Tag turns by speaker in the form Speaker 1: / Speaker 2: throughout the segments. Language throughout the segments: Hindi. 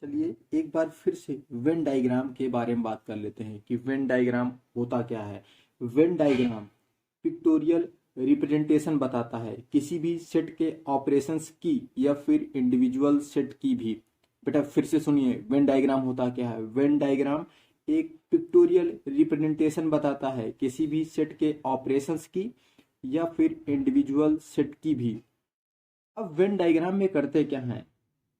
Speaker 1: चलिए एक बार फिर से वेन डायग्राम के बारे में बात कर लेते हैं कि वेन डायग्राम होता क्या है। वेन डायग्राम पिक्टोरियल रिप्रेजेंटेशन बताता है किसी भी सेट के ऑपरेशंस की या फिर इंडिविजुअल सेट की भी। बेटा फिर से सुनिए, वेन डायग्राम होता क्या है। वेन डायग्राम एक पिक्टोरियल रिप्रेजेंटेशन बताता है किसी भी सेट के ऑपरेशंस की या फिर इंडिविजुअल सेट की भी। अब वेन डायग्राम में करते क्या है,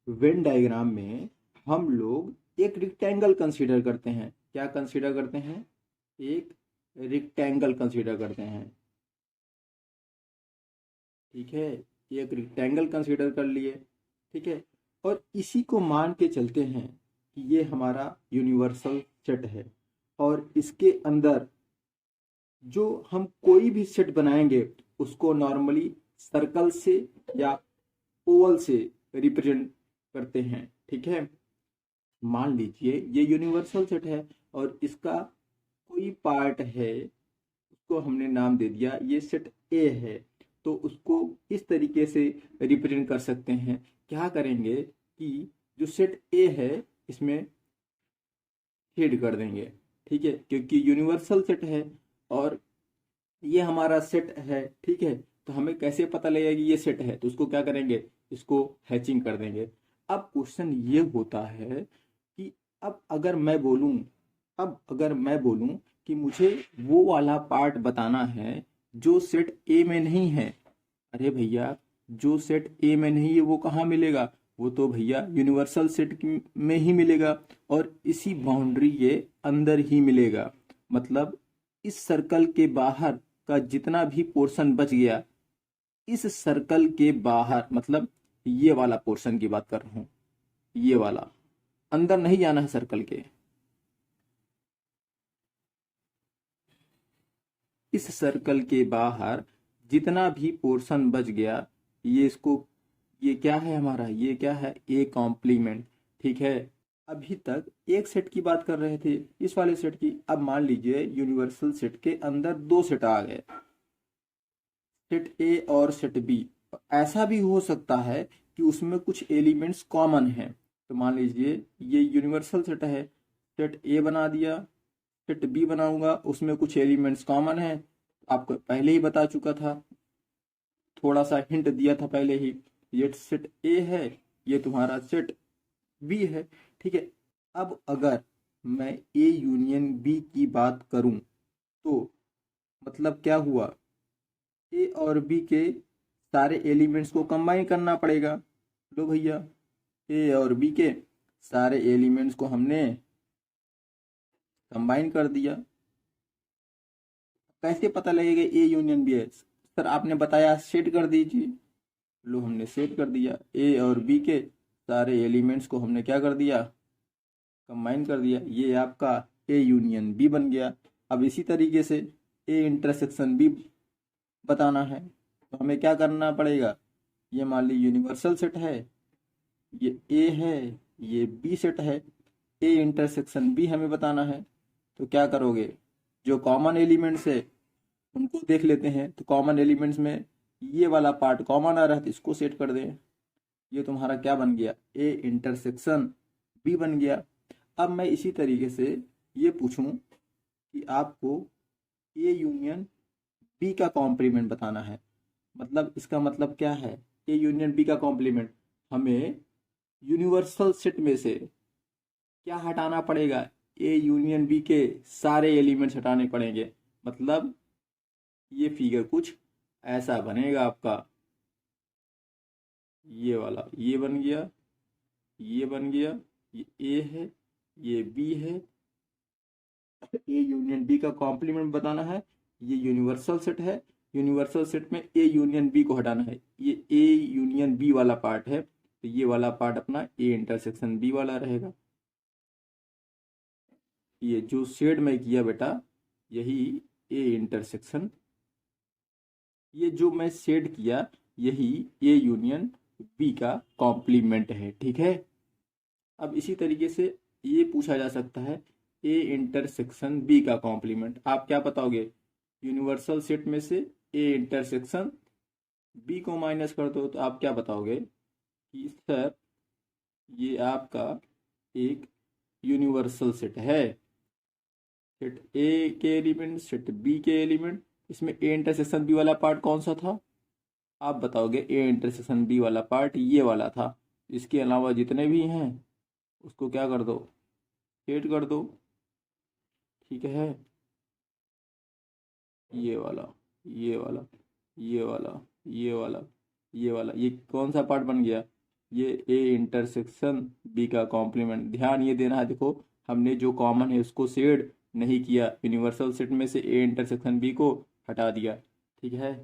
Speaker 1: वेन डायग्राम में हम लोग एक रिक्टेंगल कंसीडर करते हैं। क्या कंसीडर करते हैं? एक रिक्टेंगल कंसीडर करते हैं। ठीक है, एक रिक्टेंगल कंसीडर कर लिए। ठीक है, और इसी को मान के चलते हैं कि ये हमारा यूनिवर्सल सेट है और इसके अंदर जो हम कोई भी सेट बनाएंगे उसको नॉर्मली सर्कल से या ओवल से रिप्रेजेंट करते हैं। ठीक है, मान लीजिए ये यूनिवर्सल सेट है और इसका कोई पार्ट है, उसको हमने नाम दे दिया ये सेट ए है, तो उसको इस तरीके से रिप्रेजेंट कर सकते हैं। क्या करेंगे कि जो सेट ए है इसमें शेड कर देंगे। ठीक है, क्योंकि यूनिवर्सल सेट है और ये हमारा सेट है। ठीक है, तो हमें कैसे पता लगेगा कि ये सेट है, तो उसको क्या करेंगे, इसको हैचिंग कर देंगे। अब क्वेश्चन ये होता है कि अब अगर मैं बोलूं कि मुझे वो वाला पार्ट बताना है जो सेट ए में नहीं है। अरे भैया, जो सेट ए में नहीं है वो कहाँ मिलेगा? वो तो भैया यूनिवर्सल सेट में ही मिलेगा और इसी बाउंड्री के अंदर ही मिलेगा। मतलब इस सर्कल के बाहर का जितना भी पोर्शन बच गया, इस सर्कल के बाहर, मतलब ये वाला पोर्शन की बात कर रहा हूं, ये वाला अंदर नहीं जाना है सर्कल के। इस सर्कल के बाहर जितना भी पोर्शन बच गया, ये क्या है हमारा, ये क्या है, ए कॉम्प्लीमेंट। ठीक है, अभी तक एक सेट की बात कर रहे थे, इस वाले सेट की। अब मान लीजिए यूनिवर्सल सेट के अंदर दो सेट आ गए, सेट ए और सेट बी। ऐसा भी हो सकता है कि उसमें कुछ एलिमेंट्स कॉमन हैं। तो मान लीजिए ये यूनिवर्सल सेट है, सेट ए बना दिया, सेट बी बनाऊंगा, उसमें कुछ एलिमेंट्स कॉमन है। आपको पहले ही बता चुका था, थोड़ा सा हिंट दिया था पहले ही। ये सेट ए है, ये तुम्हारा सेट बी है। ठीक है, अब अगर मैं ए यूनियन बी की बात करूं तो मतलब क्या हुआ, ए और बी के सारे एलिमेंट्स को कंबाइन करना पड़ेगा। लो भैया, ए और बी के सारे एलिमेंट्स को हमने कंबाइन कर दिया। कैसे पता लगेगा ए यूनियन बी है? सर आपने बताया सेट कर दीजिए। लो हमने सेट कर दिया, ए और बी के सारे एलिमेंट्स को हमने क्या कर दिया, कंबाइन कर दिया। ये आपका ए यूनियन बी बन गया। अब इसी तरीके से ए इंटरसेक्शन बी बताना है, तो हमें क्या करना पड़ेगा, ये मान ली यूनिवर्सल सेट है, ये ए है, ये बी सेट है, ए इंटरसेक्शन बी हमें बताना है। तो क्या करोगे, जो कॉमन एलिमेंट्स है उनको देख लेते हैं। तो कॉमन एलिमेंट्स में ये वाला पार्ट कॉमन आ रहा है तो इसको सेट कर दें। ये तुम्हारा क्या बन गया, ए इंटरसेक्शन बी बन गया। अब मैं इसी तरीके से ये पूछूं कि आपको ए यूनियन बी का कॉम्प्लीमेंट बताना है। मतलब इसका मतलब क्या है, ए यूनियन बी का कॉम्प्लीमेंट, हमें यूनिवर्सल सेट में से क्या हटाना पड़ेगा, ए यूनियन बी के सारे एलिमेंट्स हटाने पड़ेंगे। मतलब ये फिगर कुछ ऐसा बनेगा आपका, ये वाला ये बन गया, ये बन गया, ये ए है, ये बी है। ए यूनियन बी का कॉम्प्लीमेंट बताना है, ये यूनिवर्सल सेट है, यूनिवर्सल सेट में ए यूनियन बी को हटाना है। ये ए यूनियन बी वाला पार्ट है, तो ये वाला पार्ट अपना ए इंटरसेक्शन बी वाला रहेगा। ये जो शेड में किया बेटा, यही ए इंटरसेक्शन, ये जो मैं शेड किया यही ए यूनियन बी का कॉम्प्लीमेंट है। ठीक है, अब इसी तरीके से ये पूछा जा सकता है, ए इंटरसेक्शन बी का कॉम्प्लीमेंट आप क्या बताओगे, यूनिवर्सल सेट में से ए इंटरसेक्शन बी को माइनस कर दो, तो आप क्या बताओगे कि सर ये आपका एक यूनिवर्सल सेट है। सेट ए के एलिमेंट, सेट बी के एलिमेंट, इसमें ए इंटरसेक्शन बी वाला पार्ट कौन सा था? आप बताओगे। ए इंटरसेक्शन बी वाला पार्ट ये वाला था। इसके अलावा जितने भी हैं उसको क्या कर दो, शेड कर दो। ठीक है, ये वाला, ये वाला, ये वाला, ये वाला, ये वाला, ये कौन सा पार्ट बन गया? ये ए इंटरसेक्शन बी का कॉम्प्लीमेंट। ध्यान ये देना है, देखो हमने जो कॉमन है उसको शेड नहीं किया, यूनिवर्सल सेट में से ए इंटरसेक्शन बी को हटा दिया। ठीक है,